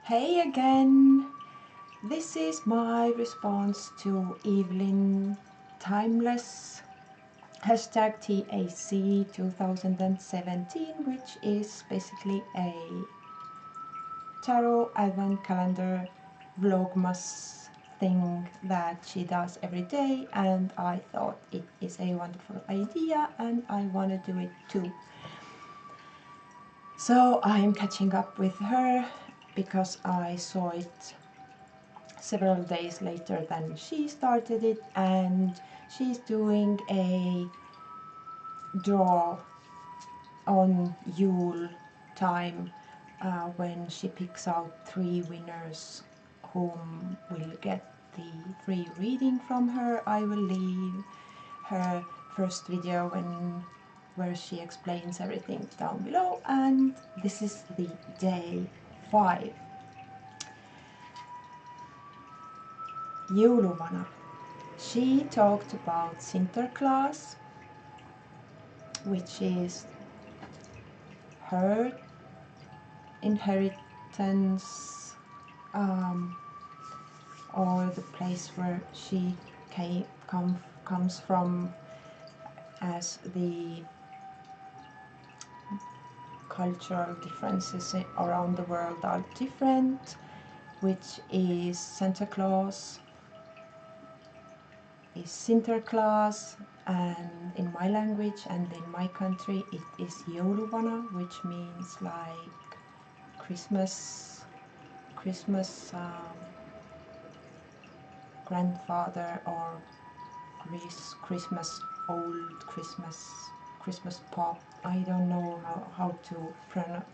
Hey again! This is my response to Eveline Timeless hashtag TAC 2017, which is basically a tarot advent calendar vlogmas thing that she does every day, and I thought it is a wonderful idea and I want to do it too. So I'm catching up with her because I saw it several days later than she started it, and she's doing a draw on Yule time when she picks out 3 winners whom will get the free reading from her. I will leave her first video where she explains everything down below, and this is the day 5. Jõuluvana. She talked about Santa Claus, which is her inheritance, or the place where she comes from, as the cultural differences around the world are different, which is Santa Claus is Sinterklaas, and in my language and in my country it is Jõuluvana, which means like Christmas grandfather, or Christmas old Christmas pop. I don't know how to pronounce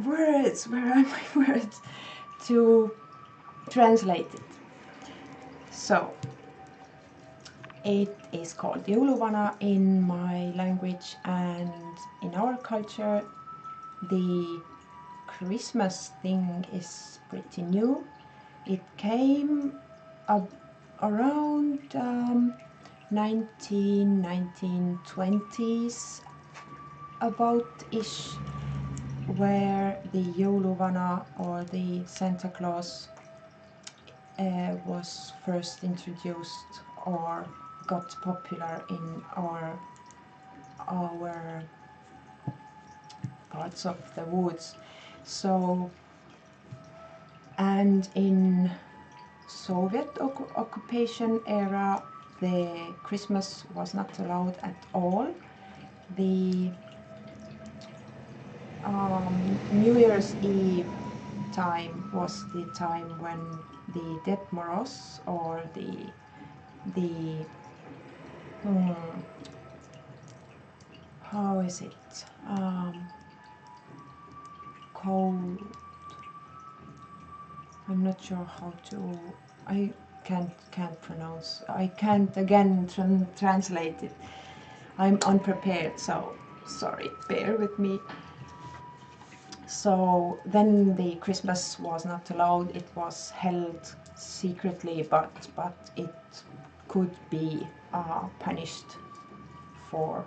words, where are my words to translate it. So it is called Jõuluvana in my language, and in our culture the Christmas thing is pretty new. It came up around 1920s about-ish, where the Jõuluvana or the Santa Claus was first introduced or got popular in our parts of the woods. So, and in Soviet occupation era, the Christmas was not allowed at all. The New Year's Eve time was the time when the Dead Moroz, or the how is it, cold, I'm not sure how to, I can't pronounce, I can't again translate it. I'm unprepared, so sorry, bear with me. So then the Christmas was not allowed. It was held secretly, but it could be punished for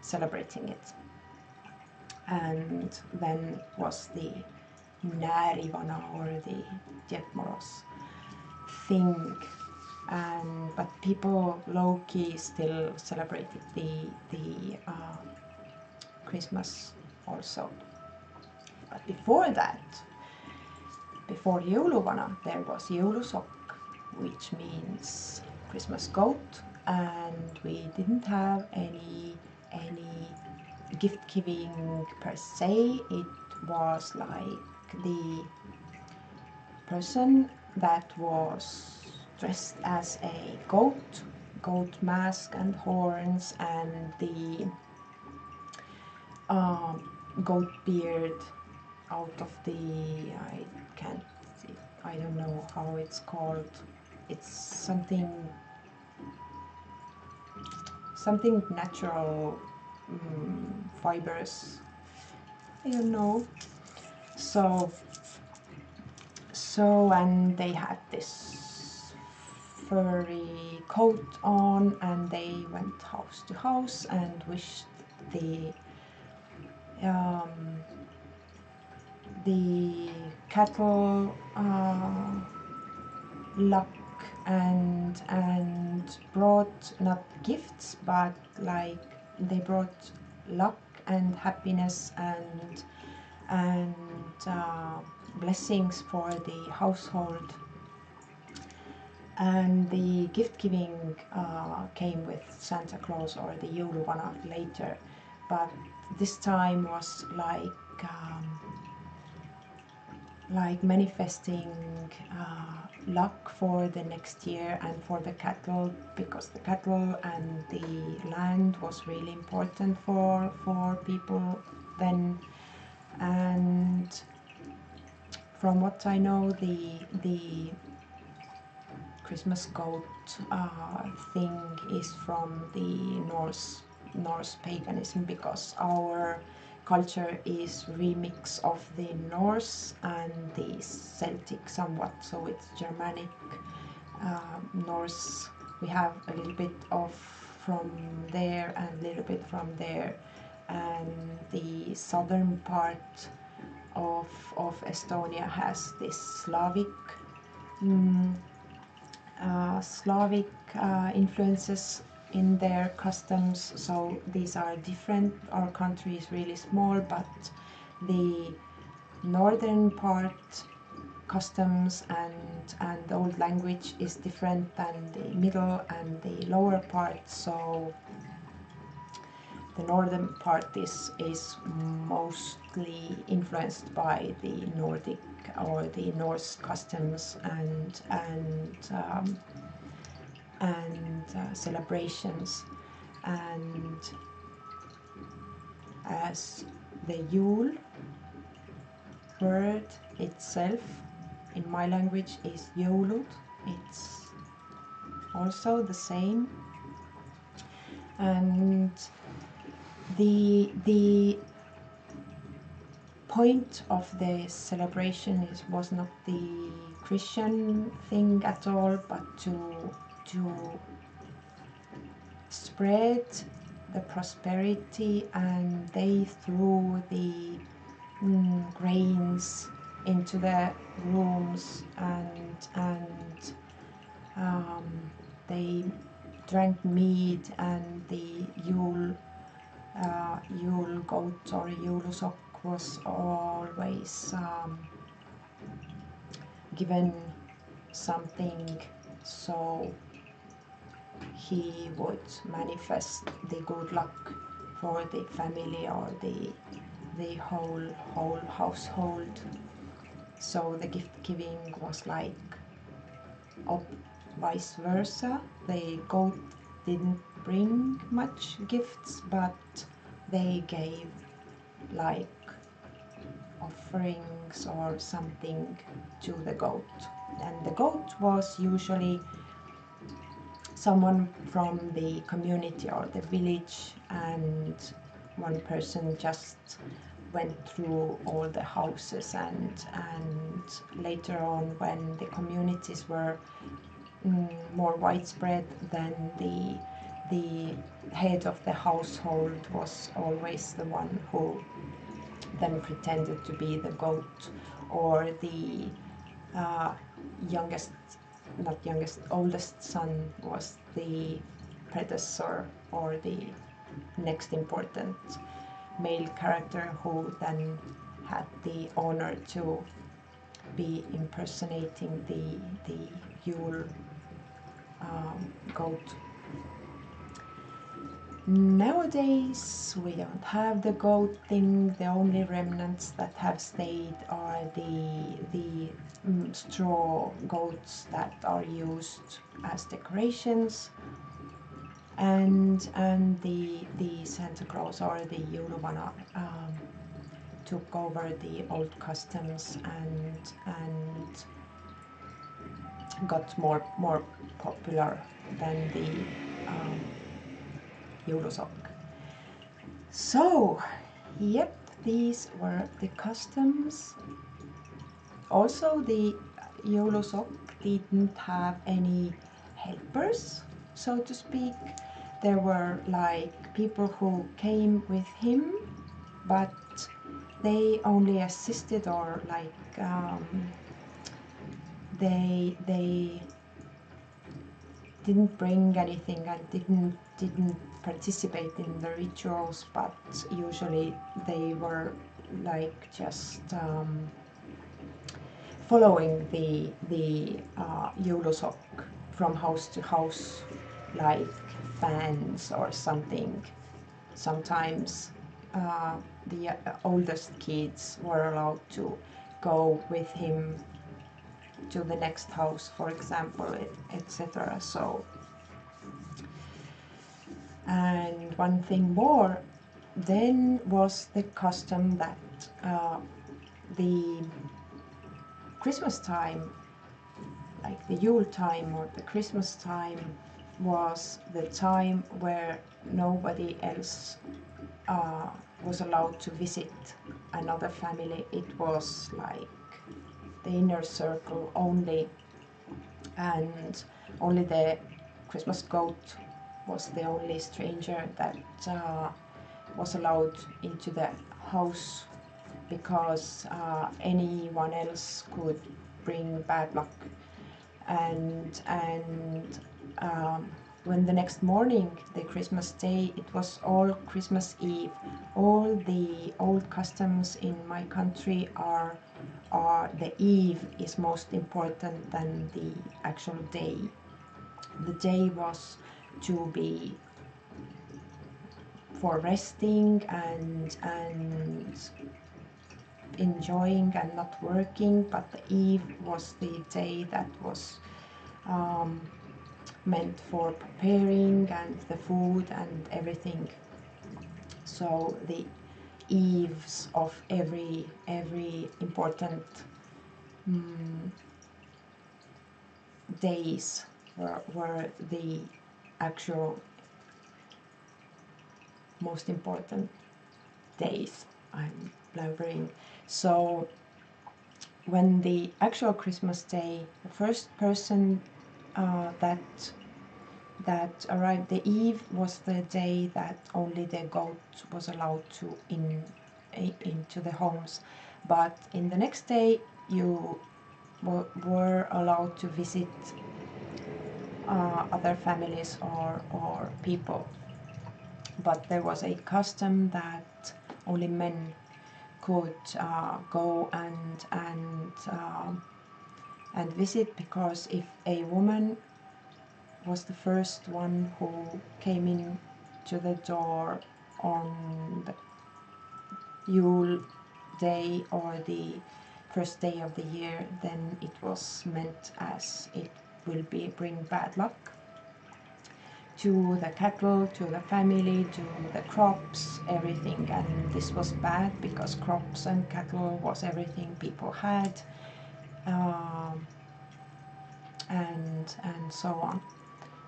celebrating it. And then was the Näärivana, or the Dead Moroz thing, but people low-key still celebrated the Christmas also. But before that, before Jõuluvana, there was Jõulusokk, which means Christmas goat, and we didn't have any gift giving per se. It was like the person that was dressed as a goat mask and horns, and the goat beard out of the, I don't know how it's called. It's something natural, fibers, I don't know. So and they had this furry coat on, and they went house to house and wished the cattle luck, and brought not gifts, but like they brought luck and happiness and blessings for the household. And the gift giving came with Santa Claus or the Jõuluvana later, but this time was like manifesting luck for the next year and for the cattle, because the cattle and the land was really important for people then. And from what I know, the Christmas goat thing is from the Norse paganism, because our culture is remix of the Norse and the Celtic somewhat, so it's Germanic, Norse. We have a little bit of from there and a little bit from there, and the southern part of Estonia has this Slavic influences in their customs, so these are different. Our country is really small, but the northern part customs and the old language is different than the middle and the lower part. So the northern part is mostly influenced by the Nordic or the Norse customs and celebrations. And as the Yule word itself in my language is Jõulud, it's also the same. And the point of the celebration was not the Christian thing at all, but to spread the prosperity, and they threw the grains into the rooms, and they drank mead, and the Yule goat or Jõulusokk was always given something, so he would manifest the good luck for the family or the whole household. So the gift giving was like vice versa. The goat didn't bring much gifts, but they gave like offerings or something to the goat. And the goat was usually someone from the community or the village, and one person just went through all the houses, and later on, when the communities were more widespread, then the head of the household was always the one who then pretended to be the goat, or the oldest son was the predecessor or the next important male character, who then had the honor to be impersonating the Yule goat. Nowadays we don't have the goat thing. The only remnants that have stayed are the straw goats that are used as decorations, and the Santa Claus or the Jõuluvana took over the old customs and got more popular than the Jõulusokk. So, yep, these were the customs. Also, the Jõulusokk didn't have any helpers, so to speak. There were like people who came with him, but they only assisted, or like they didn't bring anything and didn't participate in the rituals, but usually they were like just following the jõulusokk from house to house, like fans or something. Sometimes the oldest kids were allowed to go with him to the next house, for example, etc. So, and one thing more, then was the custom that the Christmas time, like the Yule time or the Christmas time, was the time where nobody else was allowed to visit another family. It was like the inner circle only, and only the Christmas goat was the only stranger that was allowed into the house, because anyone else could bring bad luck. And when the next morning, the Christmas day, it was all Christmas Eve. All the old customs in my country are the eve is most important than the actual day. The day was to be for resting and enjoying and not working, but the eve was the day that was meant for preparing and the food and everything. So the eves of every important days were the actual most important days. I'm blabbering. So when the actual Christmas day, the first person that arrived, the eve was the day that only the goat was allowed to into the homes, but in the next day you were allowed to visit other families or people. But there was a custom that only men could go and visit, because if a woman was the first one who came in to the door on the Yule day or the first day of the year, then it was meant as it will bring bad luck to the cattle, to the family, to the crops, everything. And this was bad because crops and cattle was everything people had, and so on.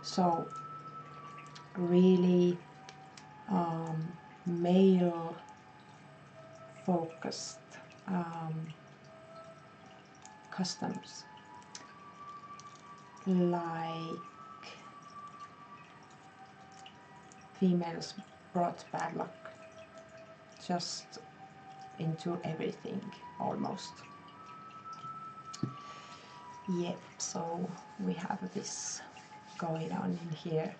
So really male focused customs, like females brought bad luck just into everything almost. Yep, so we have this going on in here.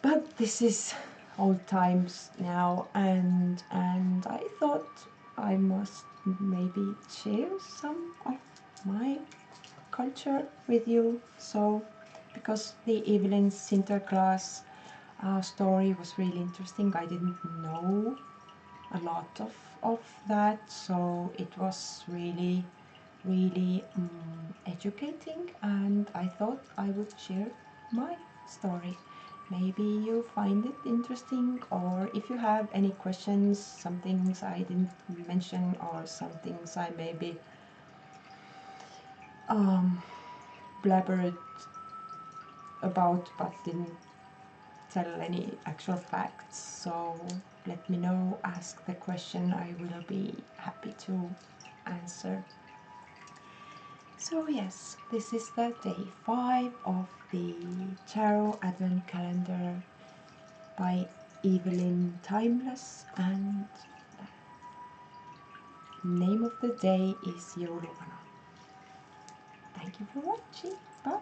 But this is old times now, and I thought I must maybe share some of my culture with you. So, because the Eveline Santa Claus story was really interesting, I didn't know a lot of that, so it was really educating, and I thought I would share my story. Maybe you find it interesting, or if you have any questions, some things I didn't mention, or some things I maybe blabbered about but didn't tell any actual facts. So let me know, ask the question, I will be happy to answer. So yes, this is the day 5 of the Tarot Advent Calendar by Eveline Timeless, and name of the day is Jõuluvana. Thank you for watching. Bye.